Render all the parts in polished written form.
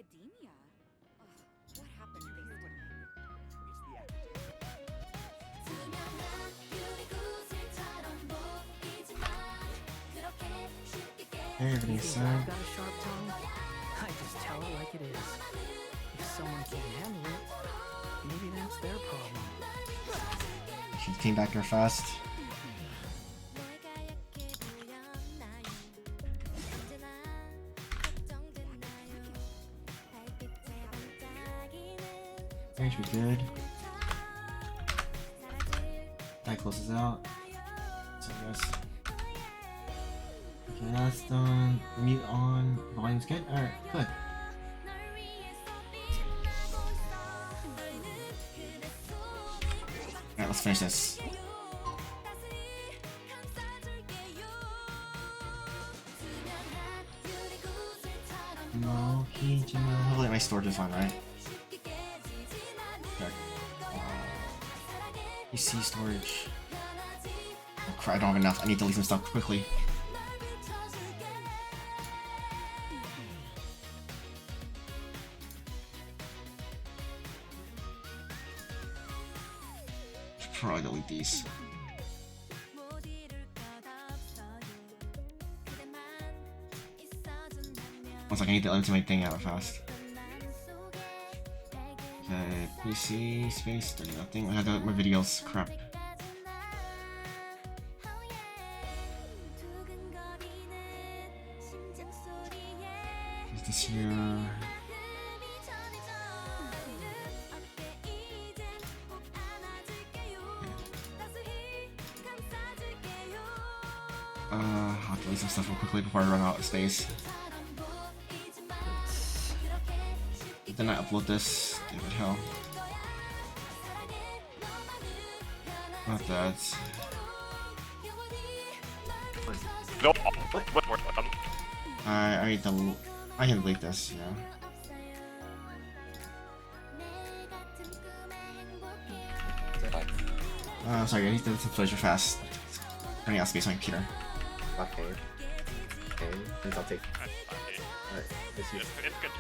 academia. Ugh, what happened this time? Hey, everything's Think sad. I've got a sharp tongue? I just tell it like it is. If someone can't handle it, maybe that's their problem. She came back here fast. I should be good. That closes out. So I guess. Okay, that's done. Mute on. Volume's good? Alright, good. Alright, let's finish this. No, hopefully my storage is fine, right? Okay. PC storage. Oh crap, I don't have enough. I need to delete some stuff quickly. Should probably delete these. One second, I need to empty my thing out fast. Okay, PC space, there's nothing. I have to my videos. Crap. Is this here? I'll delete some stuff real quickly before I run out of space. Then I upload this. Give it hell. Not that. Nope. I need to. I can delete this. Yeah. Sorry, I need to delete some pleasure fast. Running out of space on my computer. Okay. Okay, please I'll take. Alright, this is. It's good.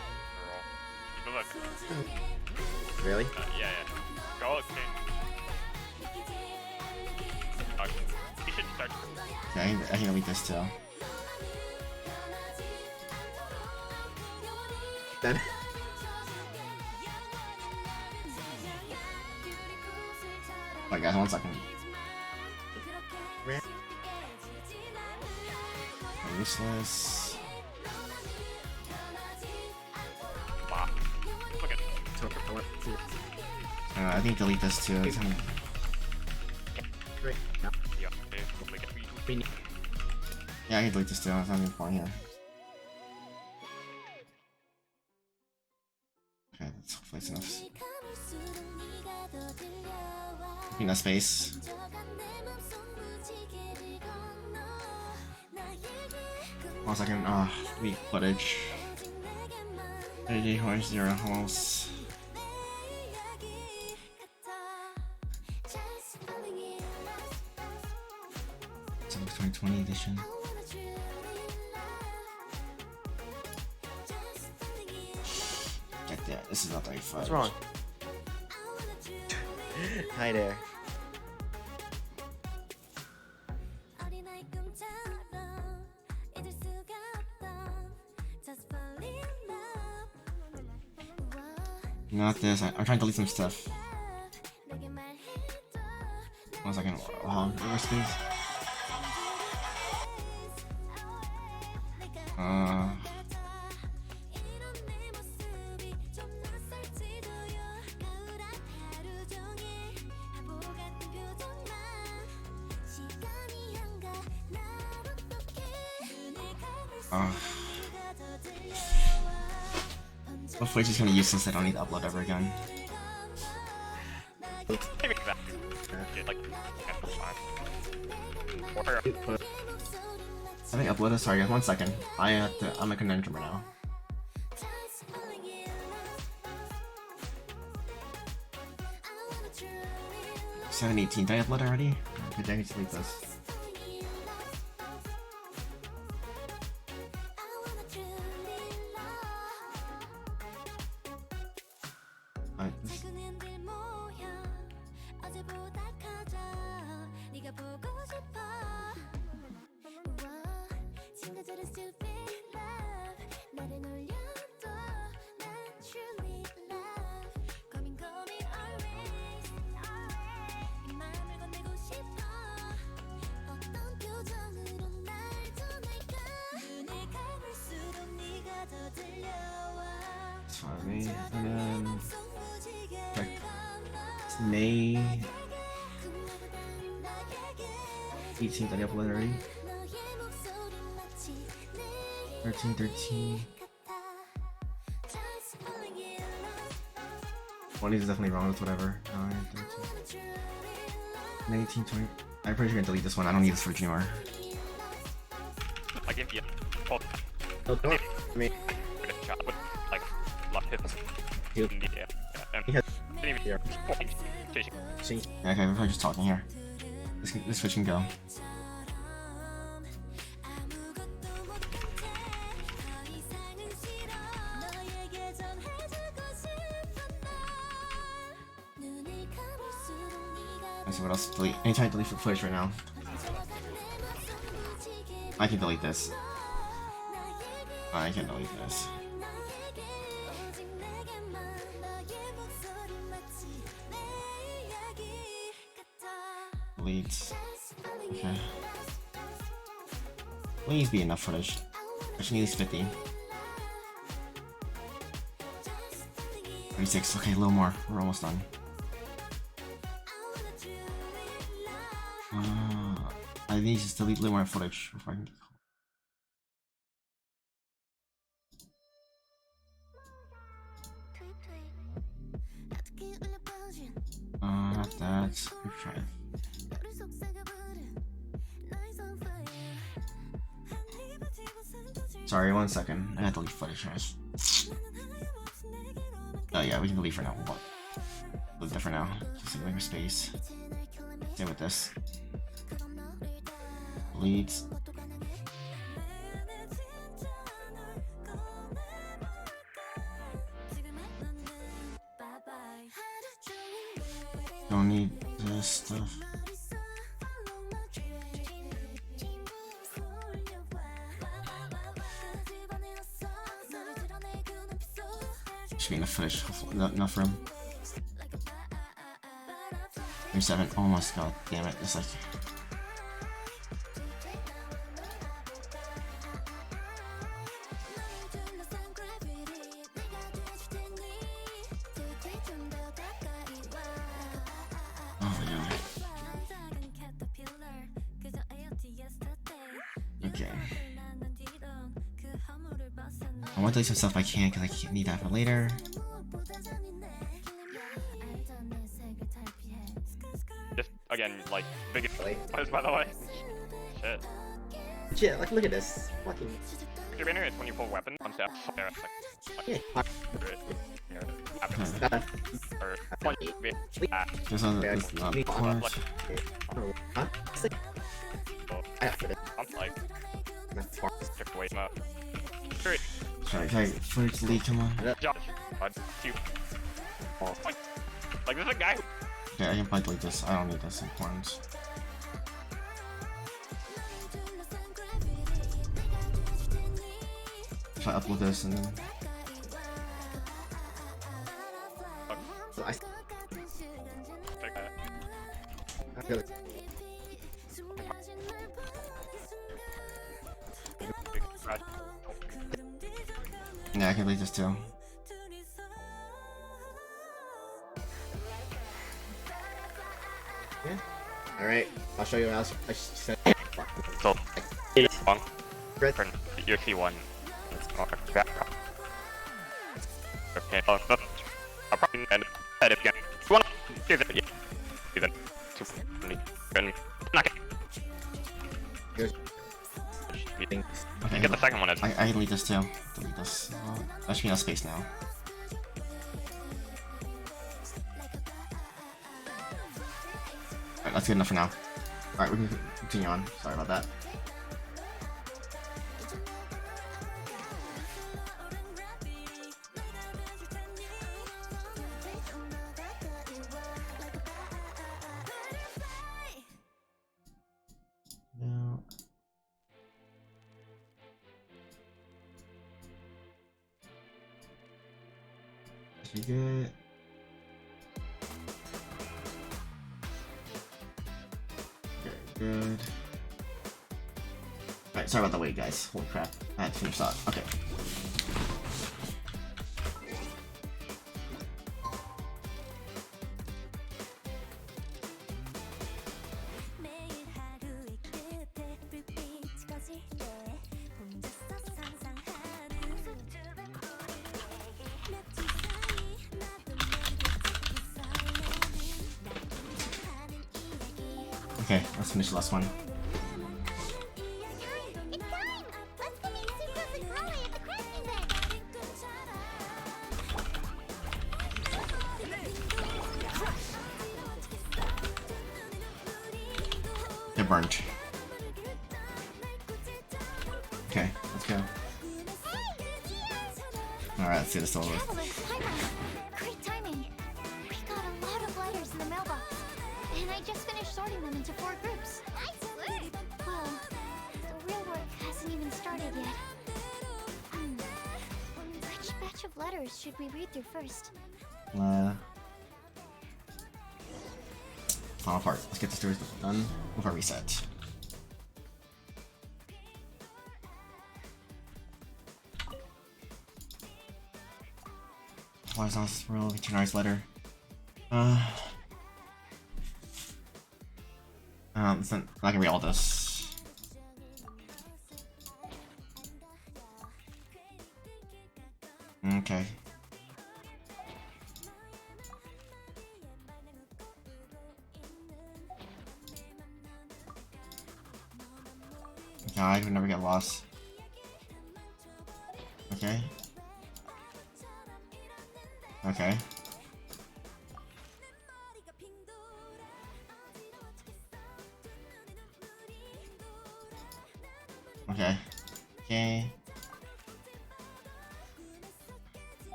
Good luck. Really? Yeah. Go look, you should start. Okay, I can delete this too. Then. Alright guys, 1 second. Useless. Wow. Look at I think delete this too. It's gonna- Great. Yeah. yeah. Make it We need. Yeah, I can delete this too. It's not even point here. Okay, that's hopefully it's enough. Enough space. One second. Weak footage. 30 horse 0 holes. It's like 2020 edition. Get there. This is not the right footage. What's wrong? Hi there. Not this. I'm trying to delete some stuff. 1 second. Where's space? Hopefully it's just gonna be useless. I don't need to upload ever again. maybe that. Yeah, like that's fine. Or I think upload this. Sorry guys, 1 second. I'm a conundrum right now. $718. Did I upload already? Or did I need to delete this? Alright, this- Sorry, and then check May 18th. I uploaded already. 13. 20 is definitely wrong with whatever. 9, 13. 19, 20. I'm pretty sure I'm gonna delete this one. I don't need this for Junior. I give you oh, No, don't. I mean, good shot, but like left hits. You- Yeah. And he has didn't even here. chasing. See, Yeah, okay, we're just talking here. This switch can go. Let's see what else. Delete. Anytime I delete for footage right now. I can delete this. I can delete this. Delete. Okay. Please be enough footage. I should need at least 50. 36. Okay, a little more. We're almost done. I need to just delete a little more footage before I can. Not that. Let's try it. Sorry, 1 second. I had to delete footage, guys. Oh yeah, we can delete for now. What? Delete that for now. Just leave space. Same with this. Delete. Don't need this stuff. Should be enough footage. Enough room. 37. Almost. God damn it. It's like. Oh my god. Okay. I want to delete some stuff if I can because I need that for later. Just again, like big like, by the way. Shit. shit, like, look at this. Fucking. Your banner is when you pull weapon on step. There, it's Yeah. or one There's another course. Huh? I have it. I'm like That's far. took away from that. Great. Sorry, footage delete, come on. Josh. You. Like there's a guy. Okay, I can probably delete this. I don't need this important. If I upload this and then. So I feel like Yeah, I can delete this too. yeah. Alright, I'll show you what else I said. So one. Red. Your T1. Okay. I'll probably end it again. You wanna do that? Yeah. Even. Then. Knock it. Here's You Okay, get the second one. Is I can delete this too. Delete this. I should be enough space now. Alright, that's good enough for now. Alright, we can continue on. Sorry about that. You good? Good. Alright, sorry about the wait, guys. Holy crap. I had to finish that. Okay. Okay, let's finish the last one. They're burnt. Okay, let's go. Alright, let's see this over with. Great timing. We got a lot of letters in the mailbox, and I just finished sorting them into 4 groups. Nice work. Well, the real work hasn't even started yet. Which batch of letters should we read through first? Final part. Let's get the stories done with our reset. Why is not this real veterinarian's letter? Listen, I can read all this. Okay. Guide would never get lost. Okay. Okay. Okay. Okay.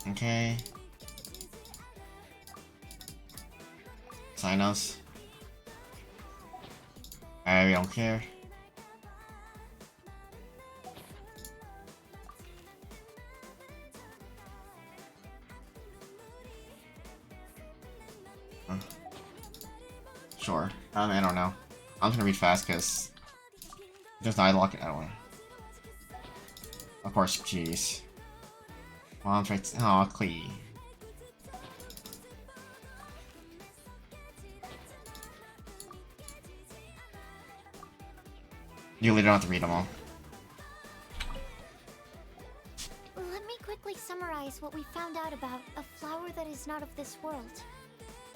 Okay. Sinos. I don't care. Sure. I don't know. I'm just gonna read fast because just dialogue. I don't know. Of course, jeez. Mom tries. Oh, Clee. You really don't have to read them all. Let me quickly summarize what we found out about a flower that is not of this world.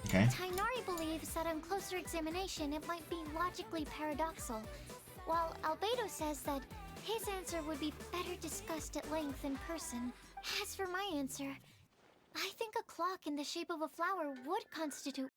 Okay. Tainari believes that on closer examination it might be logically paradoxal, while Albedo says that his answer would be better discussed at length in person. As for my answer, I think a clock in the shape of a flower would constitute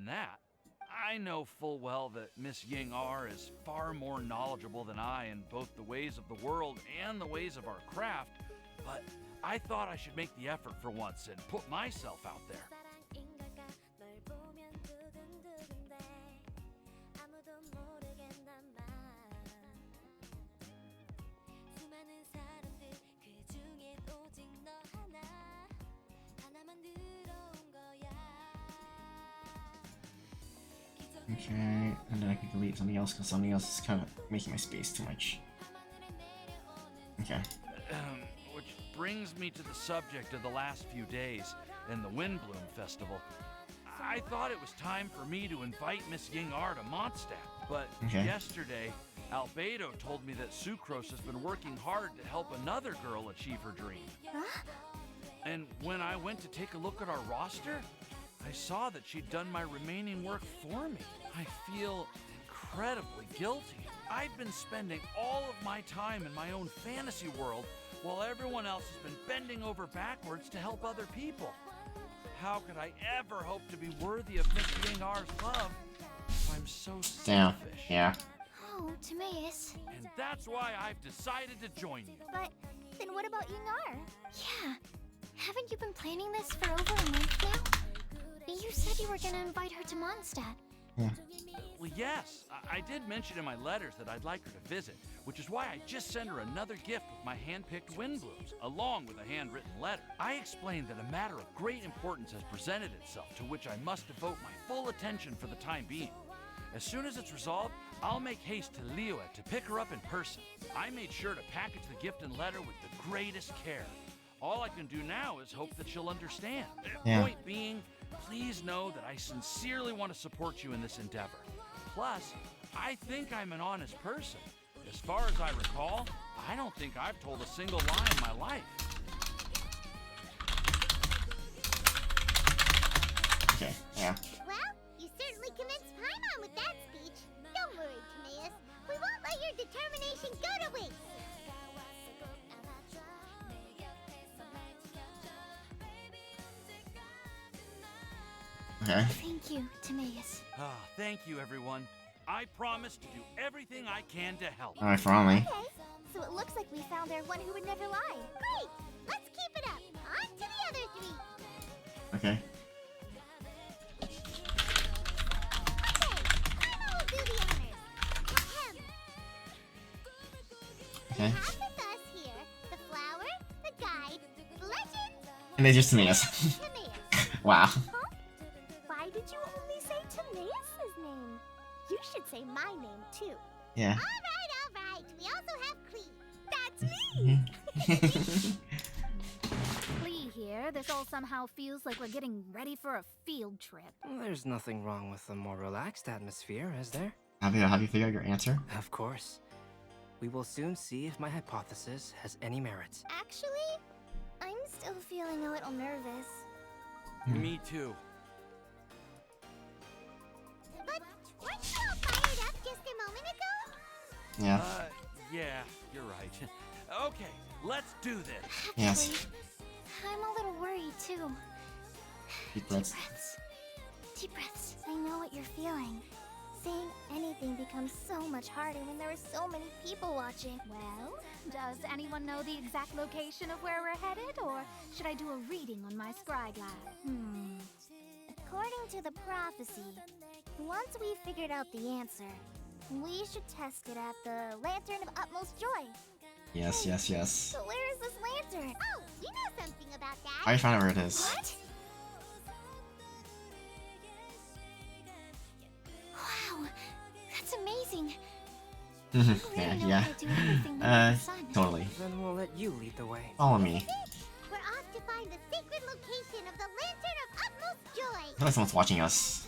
than that. I know full well that Miss Ying R is far more knowledgeable than I in both the ways of the world and the ways of our craft, but I thought I should make the effort for once and put myself out there. Okay, and then I can delete something else because something else is kind of making my space too much. Okay. Which brings me to the subject of the last few days and the Windbloom Festival. I thought it was time for me to invite Miss Ying R to Mondstadt, but Okay. yesterday, Albedo told me that Sucrose has been working hard to help another girl achieve her dream. Huh? And when I went to take a look at our roster, I saw that she'd done my remaining work for me. I feel incredibly guilty. I've been spending all of my time in my own fantasy world while everyone else has been bending over backwards to help other people. How could I ever hope to be worthy of Miss Ying R's love if I'm so Damn. selfish? Yeah. Oh, Timaeus. And that's why I've decided to join you. But then what about Yingar? Yeah. Haven't you been planning this for over a month now? You said you were gonna invite her to Mondstadt. Well, yes, I did mention in my letters that I'd like her to visit, which is why I just sent her another gift with my hand-picked Windblooms, along with a handwritten letter. I explained that a matter of great importance has presented itself, to which I must devote my full attention for the time being. As soon as it's resolved, I'll make haste to Liyue to pick her up in person. I made sure to package the gift and letter with the greatest care. All I can do now is hope that she'll understand. Yeah. Point being, please know that I sincerely want to support you in this endeavor. Plus, I think I'm an honest person. As far as I recall, I don't think I've told a single lie in my life. Okay. Yeah. Well, you certainly convinced Paimon with that speech. Don't worry, Timaeus. We won't let your determination go to waste. Okay. Thank you, Timaeus. Ah, thank you, everyone. I promise to do everything I can to help. Alright, finally. Okay, so it looks like we found our one who would never lie. Great! Let's keep it up. On to the other three. Okay. Paimon will do the honors. Ahem. Okay. We have with us here the flower, the guide, the legend, And they just Timaeus. Timaeus. Wow. Why did you only say Timaeus' name? You should say my name too. Yeah. All right. We also have Klee. That's me. Flea here. This all somehow feels like we're getting ready for a field trip. There's nothing wrong with a more relaxed atmosphere, is there? Have you figured out your answer? Of course. We will soon see if my hypothesis has any merit. Actually, I'm still feeling a little nervous. Me too. But weren't you all fired up just a moment ago? Yeah. Yeah, you're right. Okay, let's do this. Yes. Actually, I'm a little worried too. Deep breaths. Deep breaths. I know what you're feeling. Saying anything becomes so much harder when there are so many people watching. Well, does anyone know the exact location of where we're headed, or should I do a reading on my scryglass? According to the prophecy, once we figured out the answer, we should test it at the Lantern of Utmost Joy. Yes, yes, yes. So where is this lantern? Oh, we know something about that. I found out where it is. What? Wow, that's amazing. You really Yeah, know yeah. how to do everything under the sun. Totally. Then we'll let you lead the way. Follow me. We're off to find the sacred location of the Lantern of Utmost Joy. I feel like someone's watching us.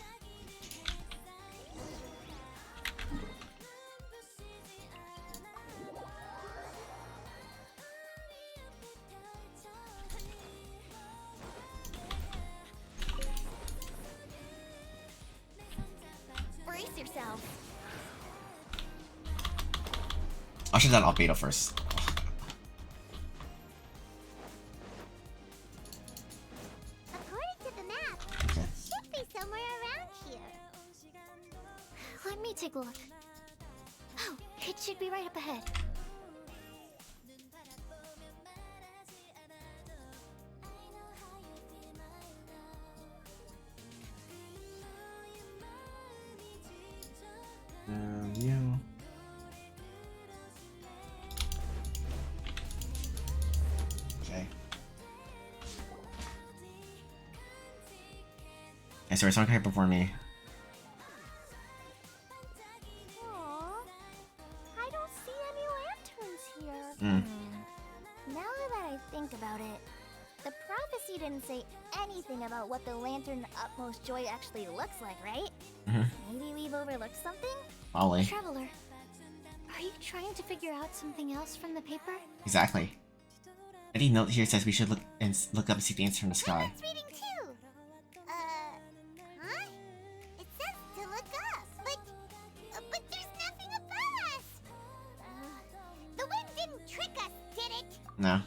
Brace yourself. I should have done Albedo first. According to the map, Okay. it should be somewhere around here. me take a look. Oh, it should be right up ahead. You. Okay. Okay, sorry, someone can here before me. Aww. I don't see any lanterns here. Mm. Now that I think about it, the prophecy didn't say anything about what the Lantern Utmost Joy actually looks like, right? Mhm. Maybe we've overlooked something? Probably. Traveler, are you trying to figure out something else from the paper? Exactly. Any note here says we should look up and see the answer in the sky. It's reading too. Huh? It says to look up, but there's nothing above us. The wind didn't trick us, did it? No.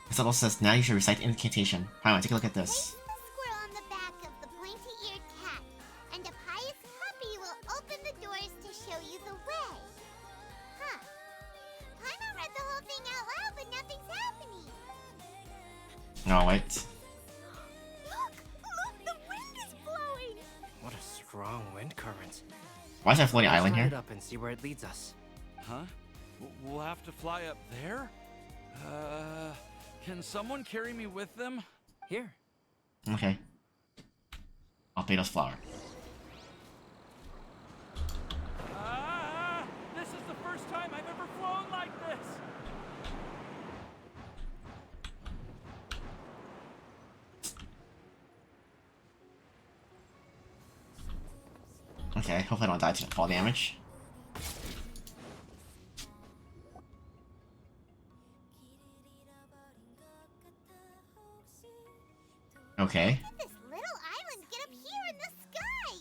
This level says now you should recite the incantation. Paimon, take a look at Place this. the squirrel on the back of the pointy-eared cat, and a pious puppy will open the doors to show you the way. Huh. Paimon read the whole thing out loud, but nothing's happening. No, wait. Look! Look! The wind is blowing! What a strong wind current. Why is there a floating Let's island fly here? it up and see where it leads us. Huh? We'll have to fly up there? Can someone carry me with them? Here. Okay. Albedo's flower. Ah! This is the first time I've ever flown like this! Okay, hopefully I don't die to fall damage. Okay. How did this little island get up here in the sky?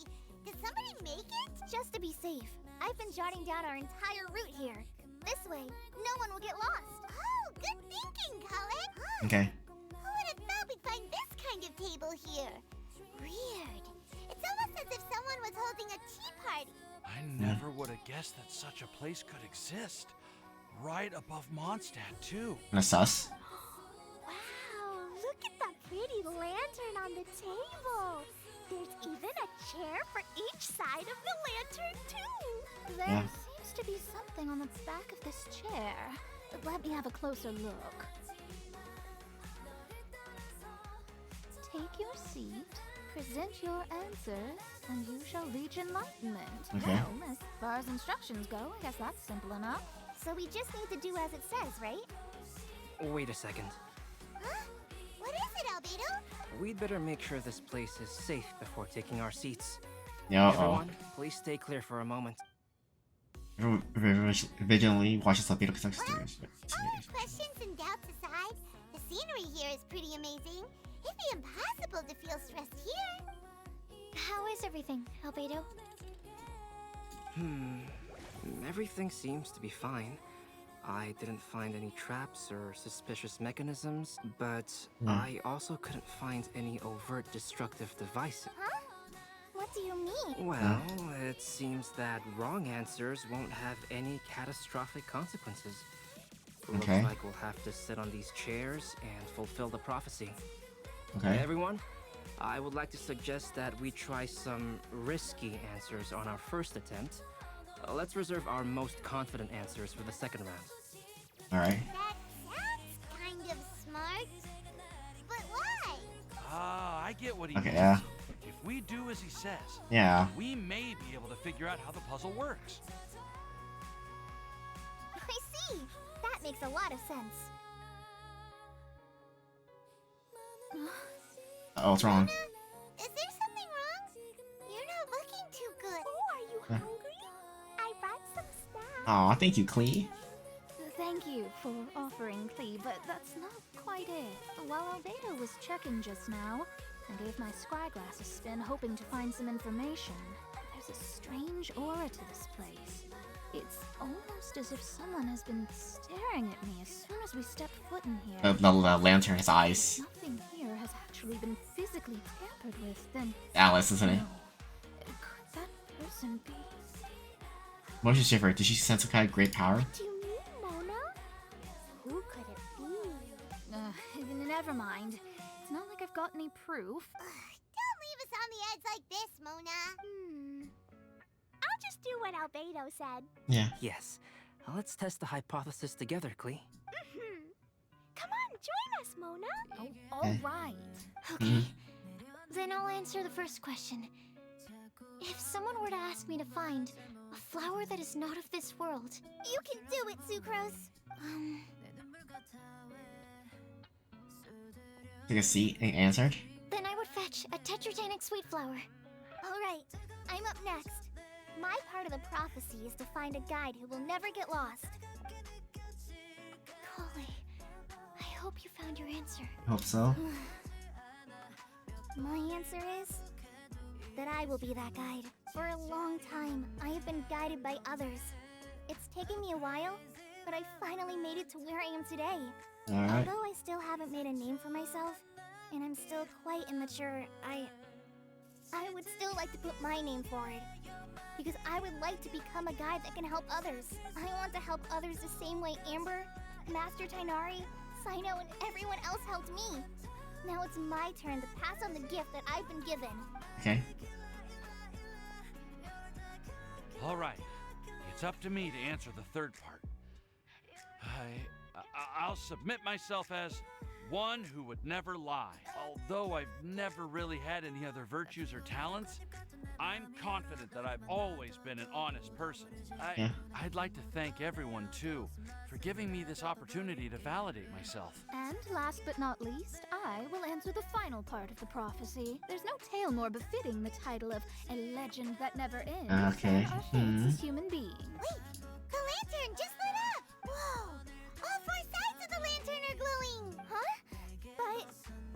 Did somebody make it? Just to be safe, I've been jotting down our entire route here. This way, no one will get lost. Oh, good thinking, Cullen. Huh. Okay. Who would have thought we'd find this kind of table here? Weird. It's almost as if someone was holding a tea party. I never would have guessed that such a place could exist. Right above Mondstadt, too. Gonna sus. Wow, look at that pretty lantern on the table. There's even a chair for each side of the lantern, too. There Yeah. seems to be something on the back of this chair. Let me have a closer look. Take your seat, present your answers, and you shall reach enlightenment. Okay. Well, as far as instructions go, I guess that's simple enough. So we just need to do as it says, right? Wait a second. Huh? What is it, Albedo? We'd better make sure this place is safe before taking our seats. Yeah, Everyone, please stay clear for a moment. Vigilantly watches Albedo conduct All series. our questions and doubts aside, the scenery here is pretty amazing. It'd be impossible to feel stressed here. How is everything, Albedo? Everything seems to be fine. I didn't find any traps or suspicious mechanisms, but I also couldn't find any overt destructive devices. Huh? What do you mean? Well, it seems that wrong answers won't have any catastrophic consequences. Okay. Looks like we'll have to sit on these chairs and fulfill the prophecy. Okay. Everyone, I would like to suggest that we try some risky answers on our first attempt. Let's reserve our most confident answers for the second round. Alright. That sounds kind of smart. But why? Ah, I get what he Okay, means. yeah. If we do as he says, Yeah. we may be able to figure out how the puzzle works. I see. That makes a lot of sense. Oh, what's wrong? Is there something wrong? You're not looking too good. Oh, are you hungry? I brought some snacks. Aw, thank you, Klee. Thank you for offering Klee, but that's not quite it. While Albedo was checking just now, I gave my scryglass a spin, hoping to find some information. There's a strange aura to this place. It's almost as if someone has been staring at me as soon as we stepped foot in here. The lantern, his eyes. Nothing here has actually been physically tampered with, then Alice, isn't it? no. Could that person be... Motion shiver. Did she sense some kind of great power? What do you mean, Mona? Who could it be? Never mind. It's not like I've got any proof. Don't leave us on the edge like this, Mona. I'll just do what Albedo said. Yeah. Yes. Let's test the hypothesis together, Klee. Come on, join us, Mona. Oh, all right. Okay. Then I'll answer the first question. If someone were to ask me to find a flower that is not of this world, You can do it, Sucrose. Took a seat and answered. then I would fetch a tetratanic sweet flower. All right, I'm up next. My part of the prophecy is to find a guide who will never get lost. Golly, I hope you found your answer. Hope so. My answer is that I will be that guide. For a long time, I have been guided by others. It's taken me a while, but I finally made it to where I am today. Alright. Although I still haven't made a name for myself, and I'm still quite immature, I would still like to put my name forward. Because I would like to become a guide that can help others. I want to help others the same way Amber, Master Tainari, Sino, and everyone else helped me. Now it's my turn to pass on the gift that I've been given. Okay. All right. It's up to me to answer the third part. I'll submit myself as one who would never lie. Although I've never really had any other virtues or talents, I'm confident that I've always been an honest person. I'd like to thank everyone, too, for giving me this opportunity to validate myself. And last but not least, I will answer the final part of the prophecy. There's no tale more befitting the title of a legend that never ends Okay. than our fates as human beings. Wait, the lantern just lit up! Whoa! All four sides of the lantern are glowing! Huh? But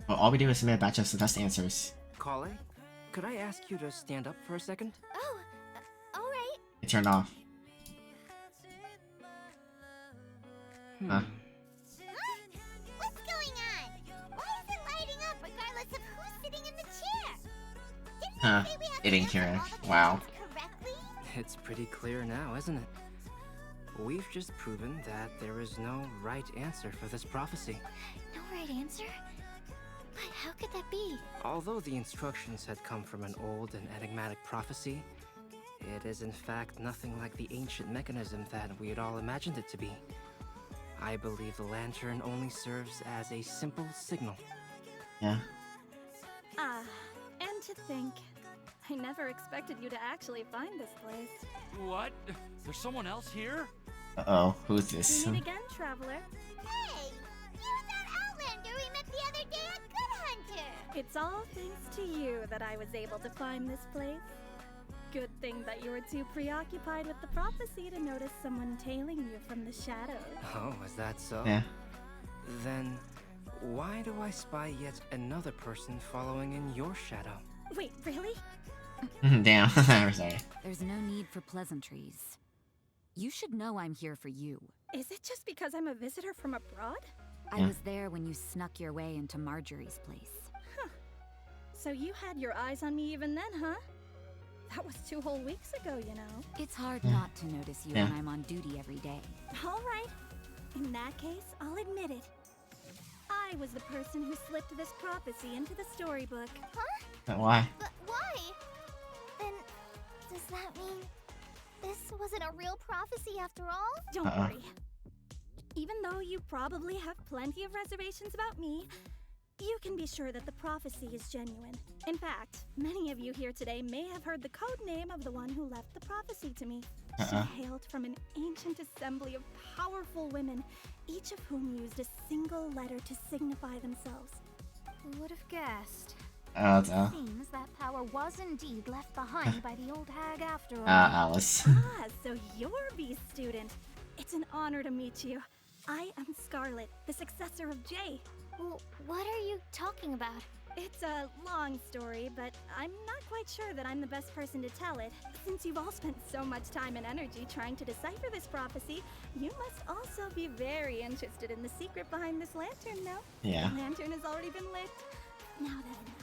Well, all we do is submit a batch of Celeste answers. Kale, could I ask you to stand up for a second? oh, all right. It turned off. Huh? Huh? What's going on? Why is it lighting up regardless of who's sitting in the chair? Didn't Huh. you say we have It to didn't answer care. all the Wow. questions correctly? It's pretty clear now, isn't it? We've just proven that there is no right answer for this prophecy. No right answer? But how could that be? Although the instructions had come from an old and enigmatic prophecy, it is in fact nothing like the ancient mechanism that we had all imagined it to be. I believe the lantern only serves as a simple signal. Yeah. And to think, I never expected you to actually find this place. What? There's someone else here? Uh-oh. Who's this? Meet again, traveler. Hey, you're that Outlander we met the other day at Good Hunter. It's all thanks to you that I was able to find this place. Good thing that you were too preoccupied with the prophecy to notice someone tailing you from the shadows. Oh, is that so? Yeah. Then, why do I spy yet another person following in your shadow? Wait, really? Damn. I'm sorry. There's no need for pleasantries. You should know I'm here for you. Is it just because I'm a visitor from abroad? I Yeah. was there when you snuck your way into Marjorie's place. So you had your eyes on me even then, huh? That was 2 whole weeks ago, you know. It's hard not to notice you Yeah. when I'm on duty every day. All right. In that case, I'll admit it. I was the person who slipped this prophecy into the storybook. But why? But why? Then, does that mean this wasn't a real prophecy after all? Don't Uh-oh. worry. Even though you probably have plenty of reservations about me, you can be sure that the prophecy is genuine. In fact, many of you here today may have heard the code name of the one who left the prophecy to me. She hailed from an ancient assembly of powerful women, each of whom used a single letter to signify themselves. Who would have guessed? Seems that power was indeed left behind by the old hag after all. Alice. So you're B's student. It's an honor to meet you. I am Scarlet, the successor of Jay. Well, what are you talking about? It's a long story, but I'm not quite sure that I'm the best person to tell it. Since you've all spent so much time and energy trying to decipher this prophecy, you must also be very interested in the secret behind this lantern, no? Yeah. The lantern has already been lit. Now then,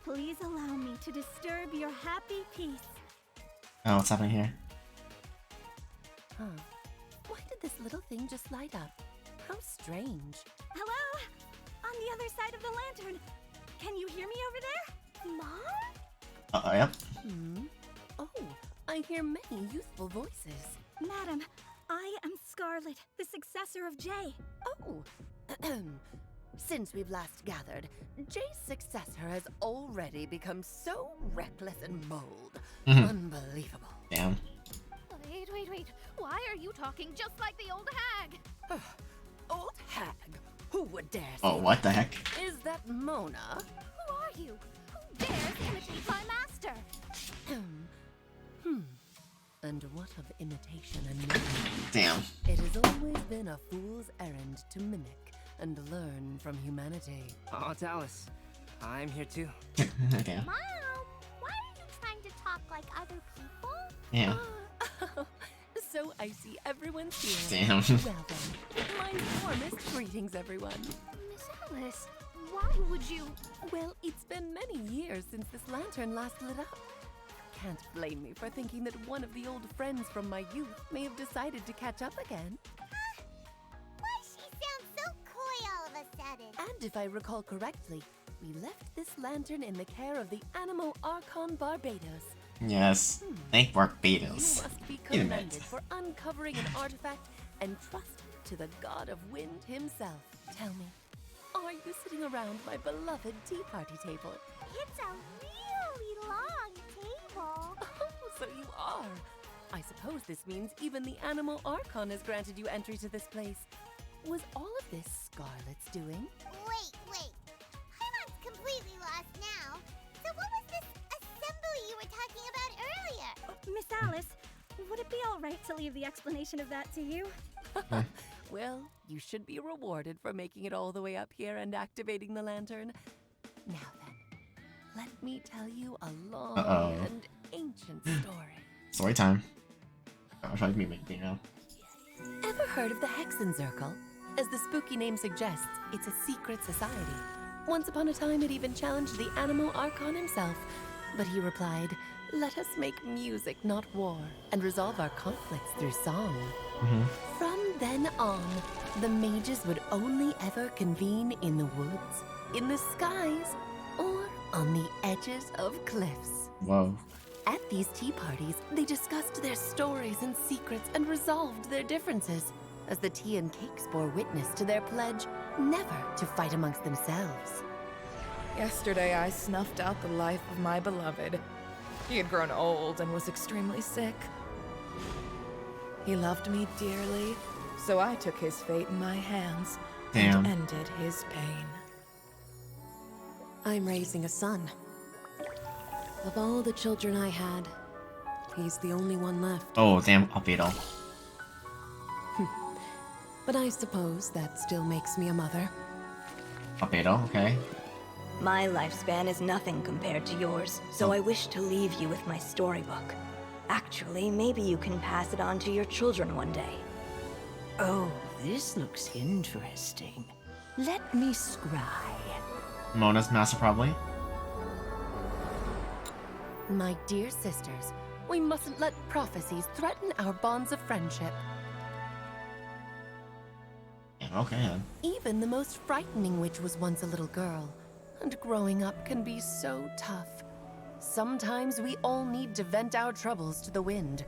please allow me to disturb your happy peace. Oh, what's happening here? Huh. Why did this little thing just light up? How strange. Hello? On the other side of the lantern. Can you hear me over there? Mom? Yep. Oh, I hear many youthful voices. Madam, I am Scarlet, the successor of Jay. Oh, since we've last gathered, Jay's successor has already become so reckless and bold. Unbelievable. Damn. Wait. Why are you talking just like the old hag? Old hag? Who would dare say Oh, what the heck? Is that Mona? Who are you? Who dares imitate my master? And what of imitation and mimicry? Damn. It has always been a fool's errand to mimic and learn from humanity. Oh, Dallas, I'm here too. Damn. Mom, why are you trying to talk like other people? Yeah. So I see everyone's here. Damn. Well then, my warmest greetings, everyone. Miss Alice, why would you? Well, it's been many years since this lantern last lit up. Can't blame me for thinking that one of the old friends from my youth may have decided to catch up again. Why she sounds so coy all of a sudden? And if I recall correctly, we left this lantern in the care of the Animo Archon Barbados. Yes. Thank You Barbados. must be Wait a minute. commended for uncovering an artifact and trust to the god of wind himself. Tell me, are you sitting around my beloved tea party table? It's a really long table. Oh, so you are. I suppose this means even the Animo Archon has granted you entry to this place. Was all of this Scarlet's doing? Wait. Paimon's completely lost now. So what was this assembly you were talking about earlier? Miss Alice, would it be alright to leave the explanation of that to you? Well, you should be rewarded for making it all the way up here and activating the lantern. Now then, let me tell you a long and ancient story. Story time. I'll try to be making now. Ever heard of the Hexenzirkel? As the spooky name suggests, it's a secret society. Once upon a time, it even challenged the Animo Archon himself. But he replied, "Let us make music, not war, and resolve our conflicts through song." From then on, the mages would only ever convene in the woods, in the skies, or on the edges of cliffs. Whoa. At these tea parties, they discussed their stories and secrets and resolved their differences, as the tea and cakes bore witness to their pledge never to fight amongst themselves. Yesterday, I snuffed out the life of my beloved. He had grown old and was extremely sick. He loved me dearly, so I took his fate in my hands Damn. and ended his pain. I'm raising a son. Of all the children I had, he's the only one left. Oh, damn, Albedo. But I suppose that still makes me a mother. Albedo, okay. My lifespan is nothing compared to yours, so I wish to leave you with my storybook. Actually, maybe you can pass it on to your children one day. Oh, this looks interesting. Let me scry. Mona's master, probably. My dear sisters, we mustn't let prophecies threaten our bonds of friendship. Yeah, okay then. Even the most frightening witch was once a little girl, and growing up can be so tough. Sometimes we all need to vent our troubles to the wind.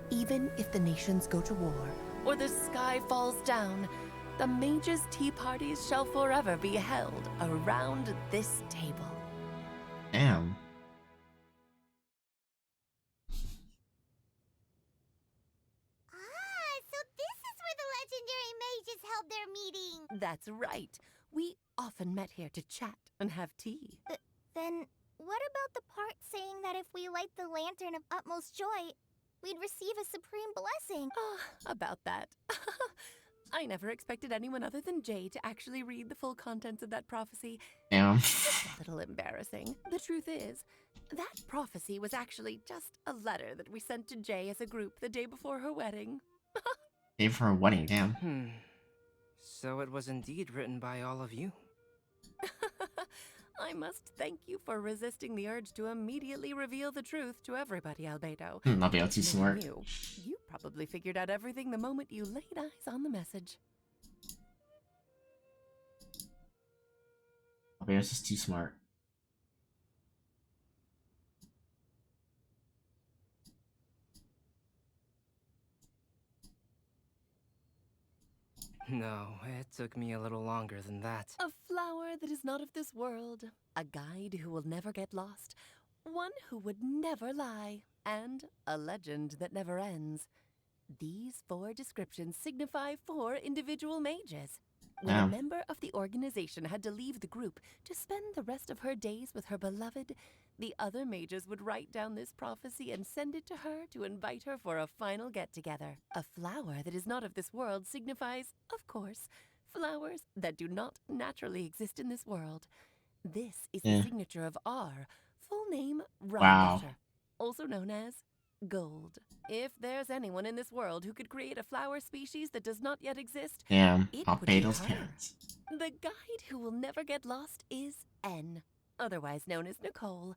Even if the nations go to war, or the sky falls down, the mages' tea parties shall forever be held around this table. Damn. So this is where the legendary mages held their meeting. That's right. We often met here to chat and have tea. Then, what about the part saying that if we light the lantern of utmost joy, we'd receive a supreme blessing? About that. I never expected anyone other than Jay to actually read the full contents of that prophecy. Damn. It's a little embarrassing. The truth is, that prophecy was actually just a letter that we sent to Jay as a group the day before her wedding. Gave her a wedding, damn. So it was indeed written by all of you. I must thank you for resisting the urge to immediately reveal the truth to everybody, Albedo. Albedo too smart. You probably figured out everything the moment you laid eyes on the message. Albedo's just too smart. No, it took me a little longer than that. A flower that is not of this world, a guide who will never get lost, one who would never lie, and a legend that never ends. These 4 descriptions signify 4 individual mages. When a member of the organization had to leave the group to spend the rest of her days with her beloved, the other mages would write down this prophecy and send it to her to invite her for a final get-together. A flower that is not of this world signifies, of course, flowers that do not naturally exist in this world. This is the signature of R, full name Rhymebutter, also known as Gold. If there's anyone in this world who could create a flower species that does not yet exist, Damn, it would be Albedo's her. parents. The guide who will never get lost is N, otherwise known as Nicole.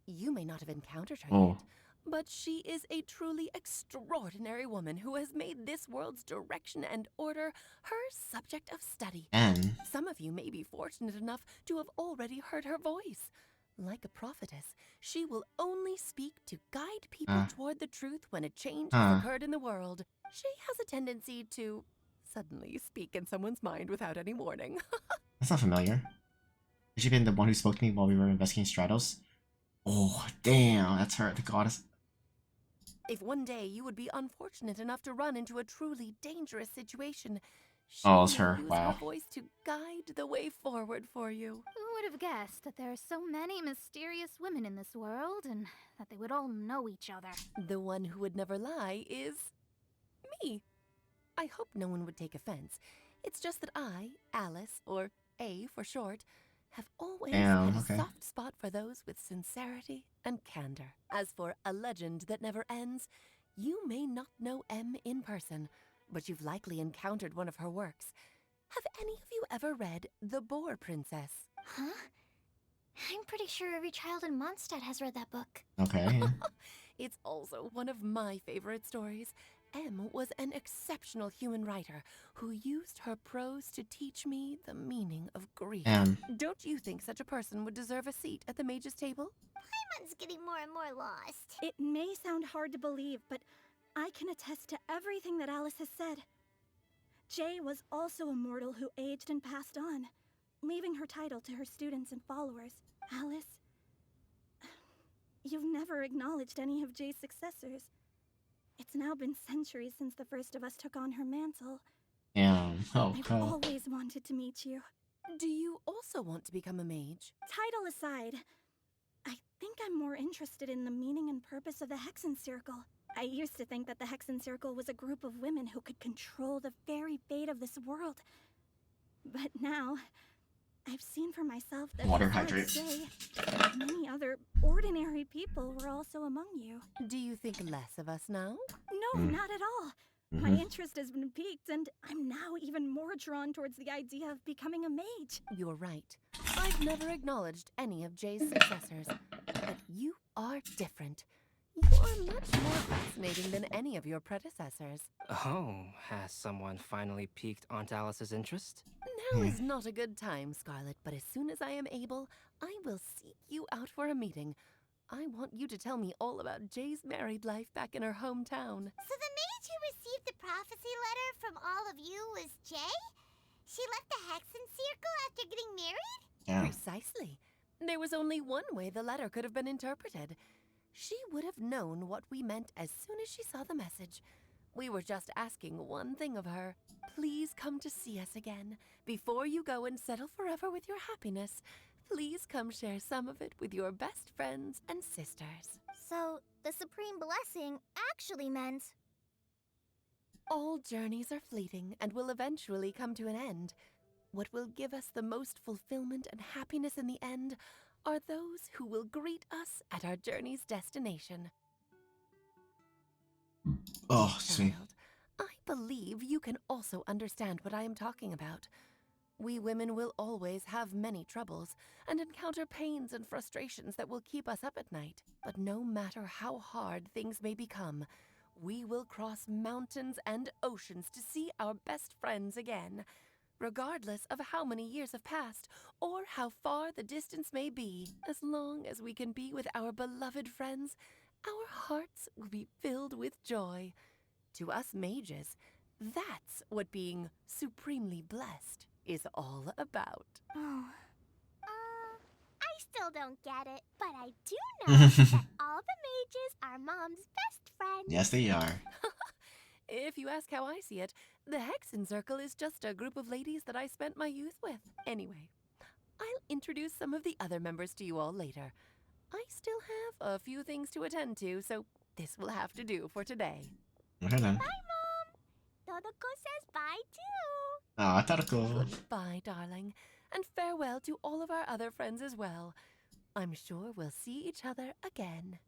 You may not have encountered her yet, but she is a truly extraordinary woman who has made this world's direction and order her subject of study. N. Some of you may be fortunate enough to have already heard her voice. Like a prophetess, she will only speak to guide people toward the truth when a change has occurred in the world. She has a tendency to suddenly speak in someone's mind without any warning. That's not familiar. Has she been the one who spoke to me while we were investigating Stratos? Oh, damn, that's her, the goddess. If one day you would be unfortunate enough to run into a truly dangerous situation, she Oh, it's will her. use Wow. her voice to guide the way forward for you. Who would have guessed that there are so many mysterious women in this world and that they would all know each other? The one who would never lie is me. I hope no one would take offense. It's just that I, Alice, or A for short, have always Damn, had a okay. soft spot for those with sincerity and candor. As for a legend that never ends, you may not know M in person, but you've likely encountered one of her works. Have any of you ever read The Boar Princess? Huh? I'm pretty sure every child in Mondstadt has read that book. Okay. It's also one of my favorite stories. M was an exceptional human writer who used her prose to teach me the meaning of grief. Don't you think such a person would deserve a seat at the mage's table? Paimon's getting more and more lost. It may sound hard to believe, but I can attest to everything that Alice has said. Jay was also a mortal who aged and passed on, leaving her title to her students and followers. Alice, you've never acknowledged any of Jay's successors. It's now been centuries since the first of us took on her mantle. Damn. Oh, I've oh. always wanted to meet you. Do you also want to become a mage? Title aside, I think I'm more interested in the meaning and purpose of the Hexen Circle. I used to think that the Hexen Circle was a group of women who could control the very fate of this world. But now, I've seen for myself that Water besides hydrates. Jay, many other ordinary people were also among you. Do you think less of us now? No, not at all. My interest has been piqued, and I'm now even more drawn towards the idea of becoming a mage. You're right. I've never acknowledged any of Jay's successors, but you are different. You are much more fascinating than any of your predecessors. Oh, has someone finally piqued Aunt Alice's interest? Now is not a good time, Scarlet, but as soon as I am able, I will seek you out for a meeting. I want you to tell me all about Jay's married life back in her hometown. So the mage who received the prophecy letter from all of you was Jay? She left the Hexen Circle after getting married? Yeah. Precisely. There was only one way the letter could have been interpreted. She would have known what we meant as soon as she saw the message. We were just asking one thing of her. Please come to see us again. Before you go and settle forever with your happiness, please come share some of it with your best friends and sisters. So, the Supreme Blessing actually meant... All journeys are fleeting and will eventually come to an end. What will give us the most fulfillment and happiness in the end are those who will greet us at our journey's destination. Oh, sweet. Child, I believe you can also understand what I am talking about. We women will always have many troubles and encounter pains and frustrations that will keep us up at night. But no matter how hard things may become, we will cross mountains and oceans to see our best friends again, regardless of how many years have passed or how far the distance may be. As long as we can be with our beloved friends, our hearts will be filled with joy. To us mages, that's what being supremely blessed is all about. Oh. I still don't get it, but I do know that all the mages are Mom's best friends. Yes, they are. If you ask how I see it, the Hexen Circle is just a group of ladies that I spent my youth with. Anyway, I'll introduce some of the other members to you all later. I still have a few things to attend to, so this will have to do for today. Okay then. Bye, Mom. Todoko says bye too. Aw, Todoko. Goodbye, darling, and farewell to all of our other friends as well. I'm sure we'll see each other again.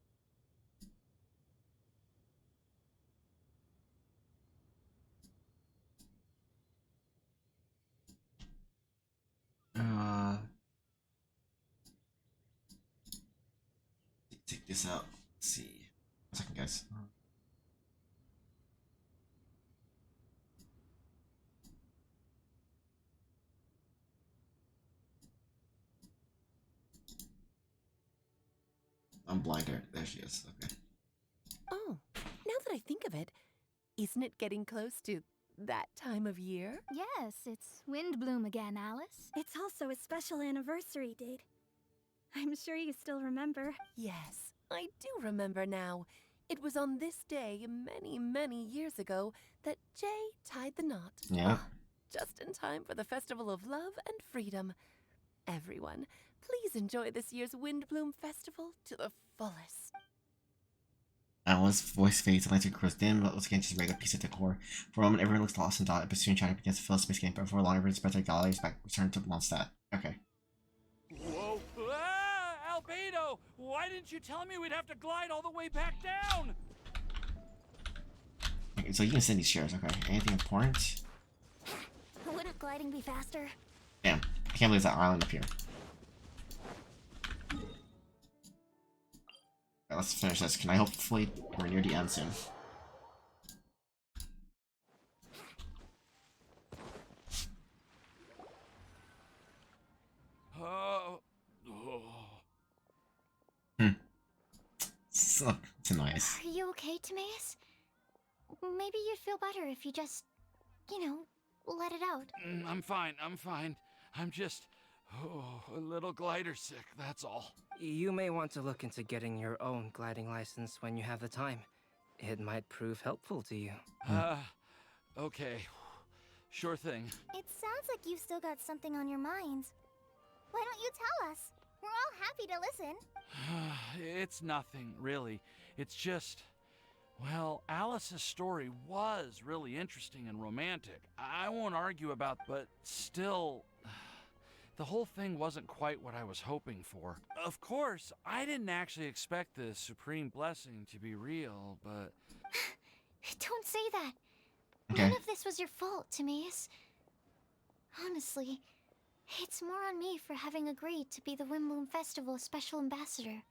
Take this out. Let's see. 1 second, guys. I'm blind. There she is. Okay. Oh, now that I think of it, isn't it getting close to that time of year? Yes, it's Windbloom again, Alice. It's also a special anniversary date. I'm sure you still remember. Yes, I do remember now. It was on this day many, many years ago that Jay tied the knot. Yeah. Just in time for the Festival of Love and Freedom. Everyone, please enjoy this year's Windbloom Festival to the fullest. Alice's voice fades and lights grows dim, but once again just a regular piece of decor. For a moment, everyone looks lost and dotted, but soon China begins to fill the space again. But before long, everyone spreads their galleries back, return to Mondstadt. Okay. Whoa! Ah, Albedo! Why didn't you tell me we'd have to glide all the way back down? Okay, so you can send these shares. Okay. Anything important? Wouldn't gliding be faster? Damn. I can't believe that island up here. Alright, let's finish this. Can I hopefully we're near the end soon? It's nice. Are you okay, Timaeus? Maybe you'd feel better if you just, let it out. I'm fine. I'm just a little glider sick, that's all. You may want to look into getting your own gliding license when you have the time. It might prove helpful to you. Okay. Sure thing. It sounds like you've still got something on your minds. Why don't you tell us? We're all happy to listen. It's nothing, really. It's just... Well, Alice's story was really interesting and romantic. I won't argue about, but still, the whole thing wasn't quite what I was hoping for. Of course, I didn't actually expect the supreme blessing to be real, but... Don't say that. Okay. None of this was your fault, Timaeus. Honestly, it's more on me for having agreed to be the Windbloom Festival Special Ambassador.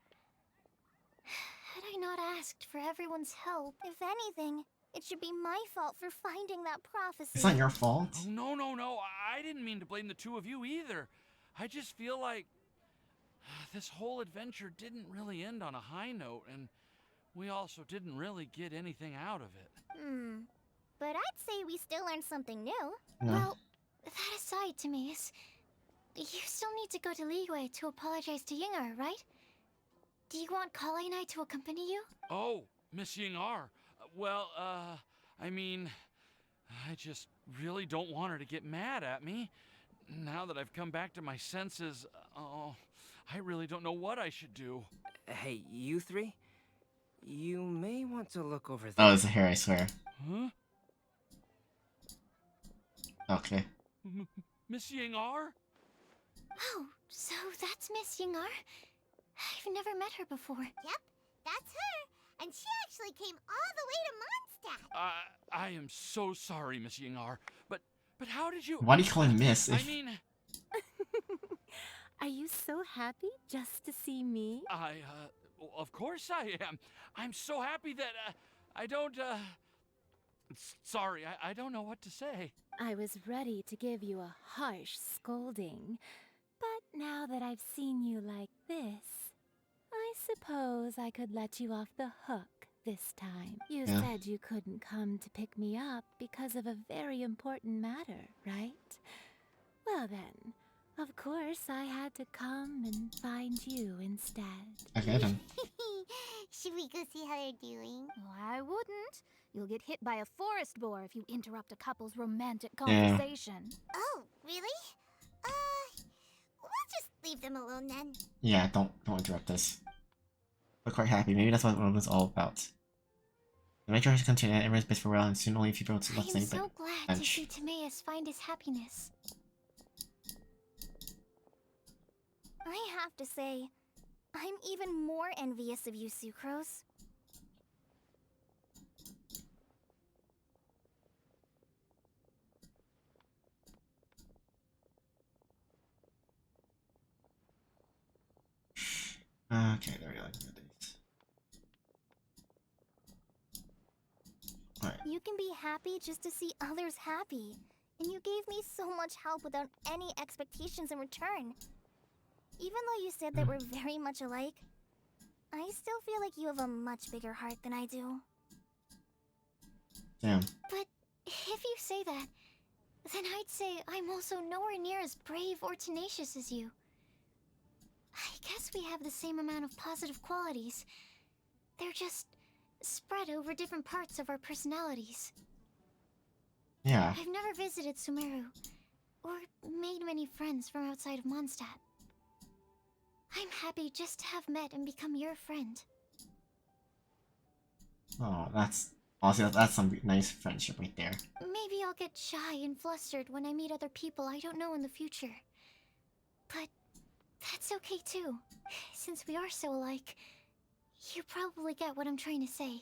Had I not asked for everyone's help, if anything, it should be my fault for finding that prophecy. It's not your fault. Oh, no. I didn't mean to blame the two of you either. I just feel like this whole adventure didn't really end on a high note, and we also didn't really get anything out of it. But I'd say we still learned something new. No. Well, that aside, Timaeus, you still need to go to Liyue to apologize to Yingar, right? Do you want Kale and I to accompany you? Oh, Miss Yingar. Well, I mean, I just really don't want her to get mad at me. Now that I've come back to my senses, I really don't know what I should do. Hey, you three? You may want to look over there. Oh, it's a hair, I swear. Huh? Okay. Miss Yingar? Oh, so that's Miss Yingar? I've never met her before. Yep, that's her. And she actually came all the way to Mondstadt. I am so sorry, Miss Yingar, but But how did you... Why do you call him Miss? I If... mean... Are you so happy just to see me? Of course I am. I'm so happy that, I don't, Sorry, I don't know what to say. I was ready to give you a harsh scolding, but now that I've seen you like this, I suppose I could let you off the hook this time. You Yeah. said you couldn't come to pick me up because of a very important matter, right? Well then, of course I had to come and find you instead. Okay then. Should we go see how they're doing? Oh, I wouldn't. You'll get hit by a forest boar if you interrupt a couple's romantic Yeah. conversation. Oh, really? We'll just leave them alone then. Yeah, don't interrupt us. We're quite happy. Maybe that's what it was all about. The major has continued and everyone's best for well, and soon only a few people left I'm standing so by glad to bench. see Timaeus find his happiness. I have to say, I'm even more envious of you, Sucrose. Okay, there we go. Alright. You can be happy just to see others happy. And you gave me so much help without any expectations in return. Even though you said that we're very much alike, I still feel like you have a much bigger heart than I do. Damn. But if you say that, then I'd say I'm also nowhere near as brave or tenacious as you. I guess we have the same amount of positive qualities. They're just spread over different parts of our personalities. Yeah. I've never visited Sumeru, or made many friends from outside of Mondstadt. I'm happy just to have met and become your friend. Oh, that's honestly that's some nice friendship right there. Maybe I'll get shy and flustered when I meet other people I don't know in the future. But that's okay too, since we are so alike. You probably get what I'm trying to say.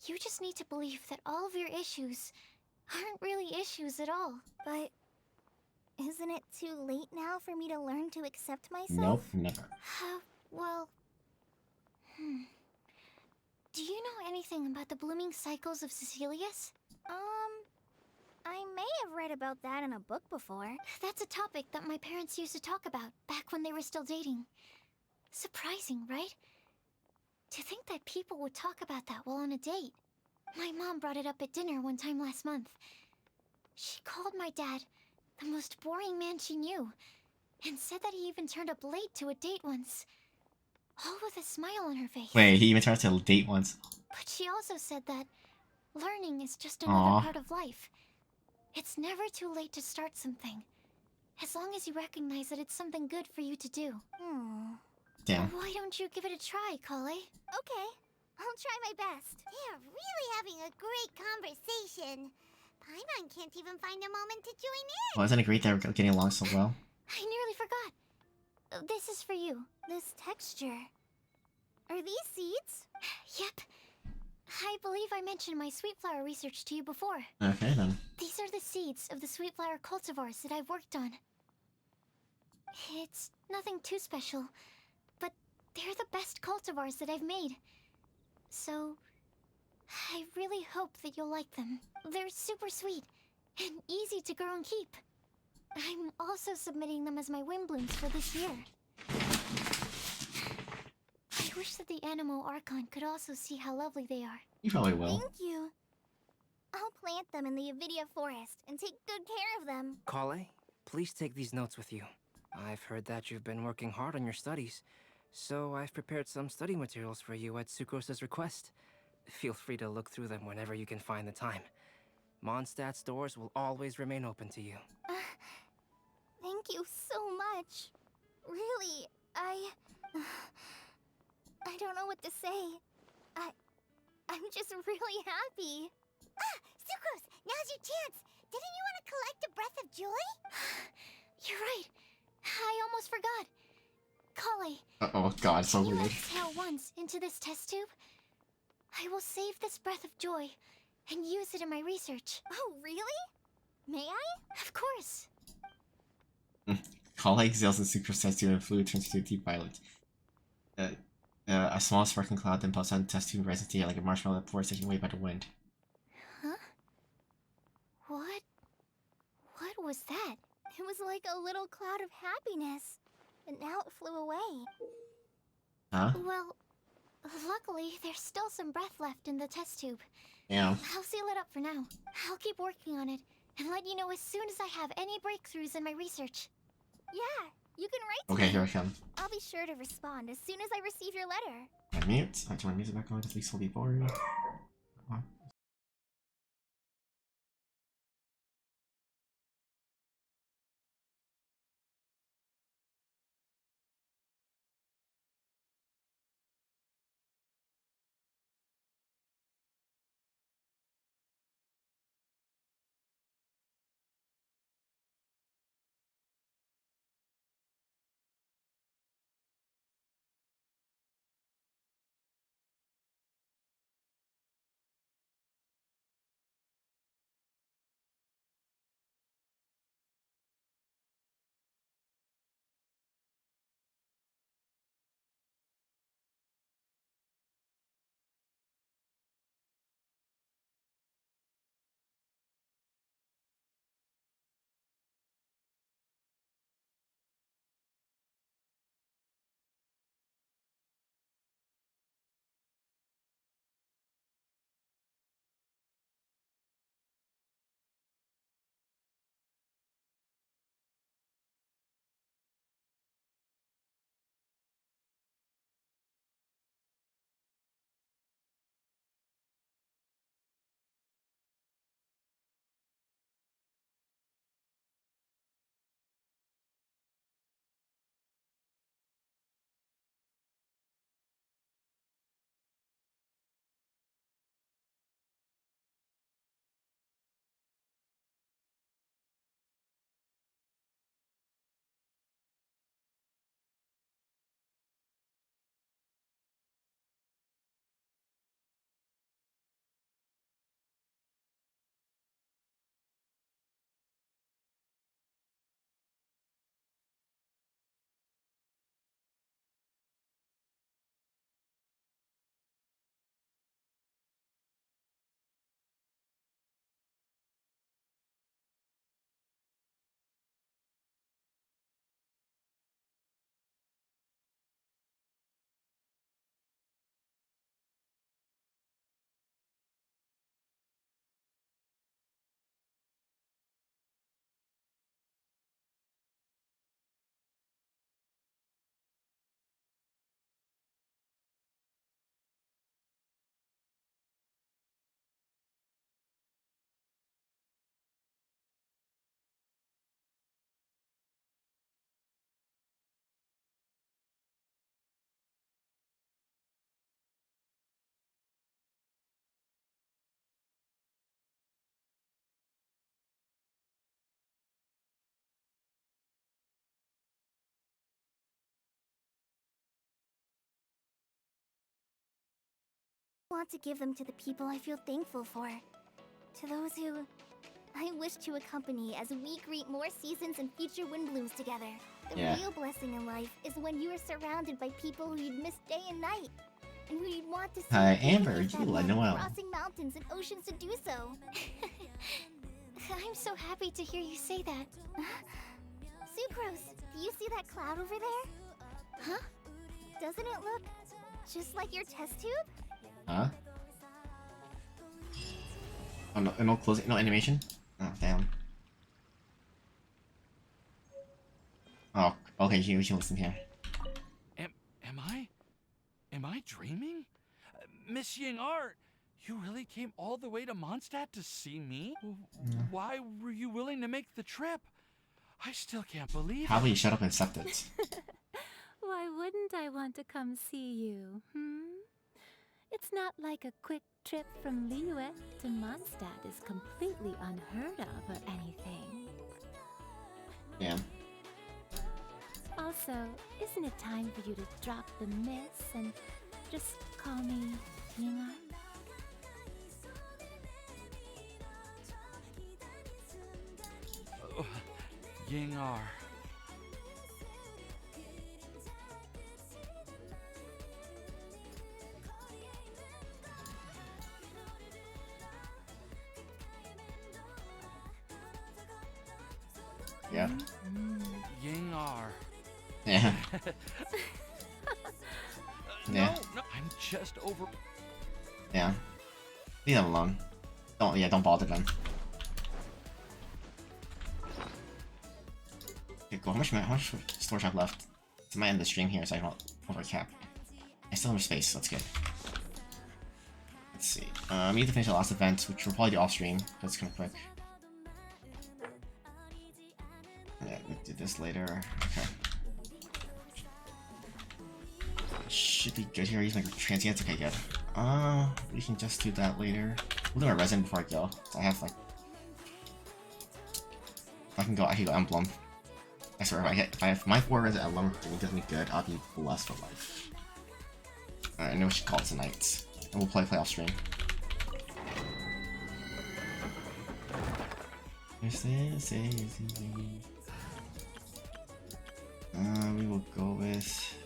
You just need to believe that all of your issues aren't really issues at all. But isn't it too late now for me to learn to accept myself? Nope, never. Well... Do you know anything about the blooming cycles of Cecilius? I may have read about that in a book before. That's a topic that my parents used to talk about back when they were still dating. Surprising, right? To think that people would talk about that while on a date. My mom brought it up at dinner one time last month. She called my dad the most boring man she knew, and said that he even turned up late to a date once. All with a smile on her face. Wait, he even tried to date once. But she also said that learning is just another Aw. part of life. It's never too late to start something, as long as you recognize that it's something good for you to do. Damn. Why don't you give it a try, Kale? Okay, I'll try my best. They're really having a great conversation. Paimon can't even find a moment to join in. Well, isn't it great that we're getting along so well? I nearly forgot. This is for you. This texture. Are these seeds? Yep. I believe I mentioned my sweet flower research to you before. Okay then. These are the seeds of the sweet flower cultivars that I've worked on. It's nothing too special, but they're the best cultivars that I've made. So, I really hope that you'll like them. They're super sweet and easy to grow and keep. I'm also submitting them as my wind blooms for this year. I wish that the Animo Archon could also see how lovely they are. You probably will. Thank you. I'll plant them in the Avidia forest and take good care of them. Kale, please take these notes with you. I've heard that you've been working hard on your studies, so I've prepared some study materials for you at Sucrose's request. Feel free to look through them whenever you can find the time. Mondstadt's doors will always remain open to you. Thank you so much. Really, I don't know what to say. I'm just really happy. Ah, Sucrose, now's your chance. Didn't you want to collect a breath of joy? You're right. I almost forgot. Kale. Oh god, so can you weird. exhale once into this test tube? I will save this breath of joy and use it in my research. Oh, really? May I? Of course. Colleague Zales and Super test tube and fluid turns into a deep violet. A small sparkling cloud then pops on test tube rises to the air like a marshmallow that pours taken away by the wind. Huh? What was that? It was like a little cloud of happiness, but now it flew away. Huh? Well, luckily, there's still some breath left in the test tube. Yeah. I'll seal it up for now. I'll keep working on it, and let you know as soon as I have any breakthroughs in my research. Yeah, you can write to Okay, me. here I come. I'll be sure to respond as soon as I receive your letter. I mute. I turn my music back on, at least will be boring. I want to give them to the people I feel thankful for. To those who I wish to accompany as we greet more seasons and future wind blooms together. The Yeah. real blessing in life is when you are surrounded by people who you'd miss day and night, and who you'd want to see Hi, even Amber, if that you let meant Noelle. crossing mountains and oceans to do so. I'm so happy to hear you say that. Sucrose, do you see that cloud over there? Huh? Doesn't it look just like your test tube? Huh? Oh no, no closing, no animation? Oh, damn. Oh, okay, you listen here. Am I dreaming? Miss Ying Art, you really came all the way to Mondstadt to see me? Why were you willing to make the trip? I still can't believe How about it. you shut up and accept it? Why wouldn't I want to come see you, It's not like a quick trip from Liyue to Mondstadt is completely unheard of or anything. Damn. Also, isn't it time for you to drop the myths and just call me Ying'an? Gengar. Yeah. Gengar. Yeah. Yeah. No, I'm just over. Yeah. Leave them alone. Don't bother them. Okay, cool. How much storage I have left? It's my end of the stream here, so I don't over cap. I still have space, so that's good. Let's see. We need to finish the last event, which we'll probably do off stream, because it's kind of quick. Yeah, we'll do this later. Okay. Should be good here. Use my transients. Okay, good. We can just do that later. We'll do my resin before I go. So I have like, I can go emblem. I swear, if I have my 4 resin emblem, and it does me good, I'll be blessed for life. Alright, I know we should call it tonight, and we'll play off stream. We will go with.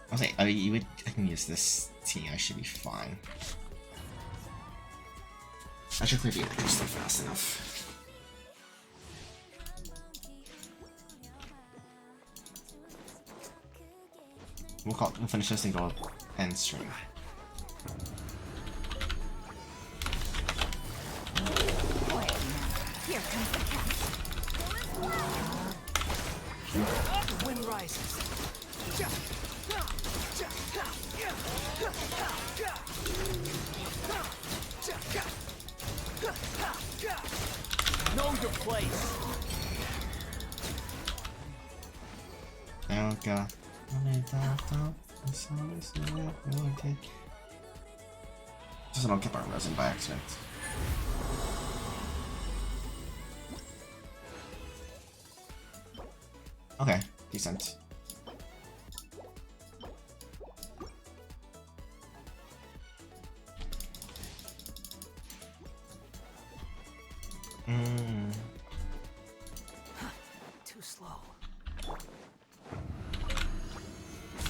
I was like, I can use this T. I should be fine. I should clear the other stuff fast enough. We'll finish this and go end stream. Here comes the cat. The wind rises. Know your place. There we go. Just don't keep our resin by accident. Okay, decent. Too slow.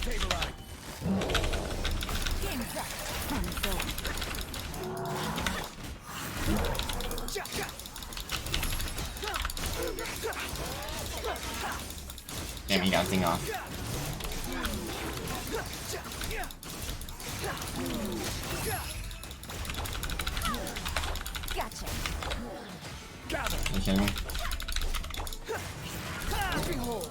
Stabilize. Game's up. Fun's over. Damn, he got the thing off. Gotcha. Are you kidding me? Hold.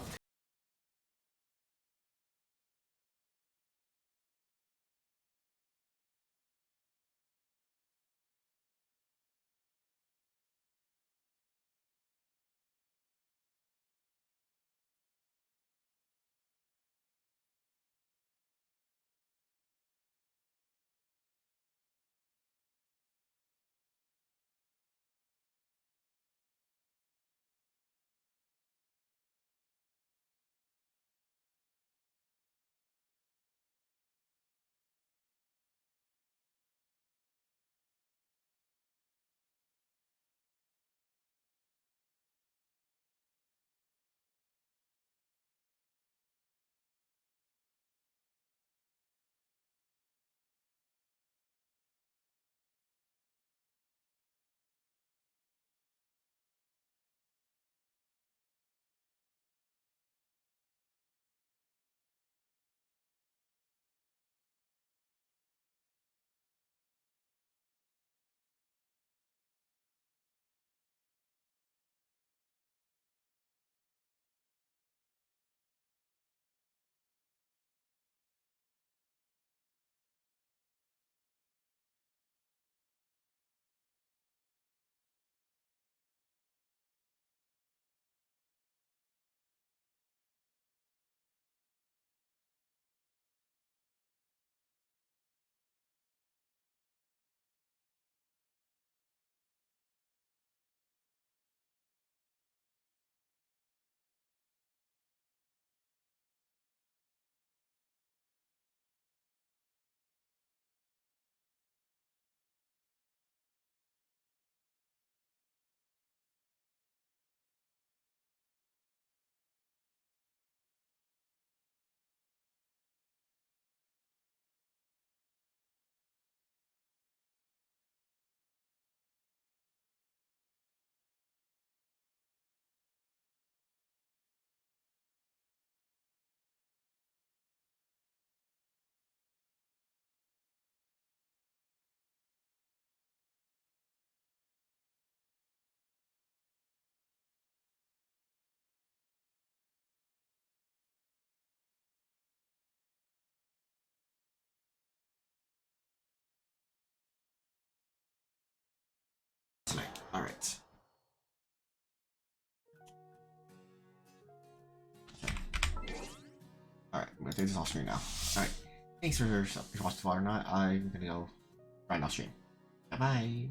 Alright. Alright, I'm gonna do this off screen now. Alright. Thanks for watching the far or not. I'm gonna go right off stream. Bye bye.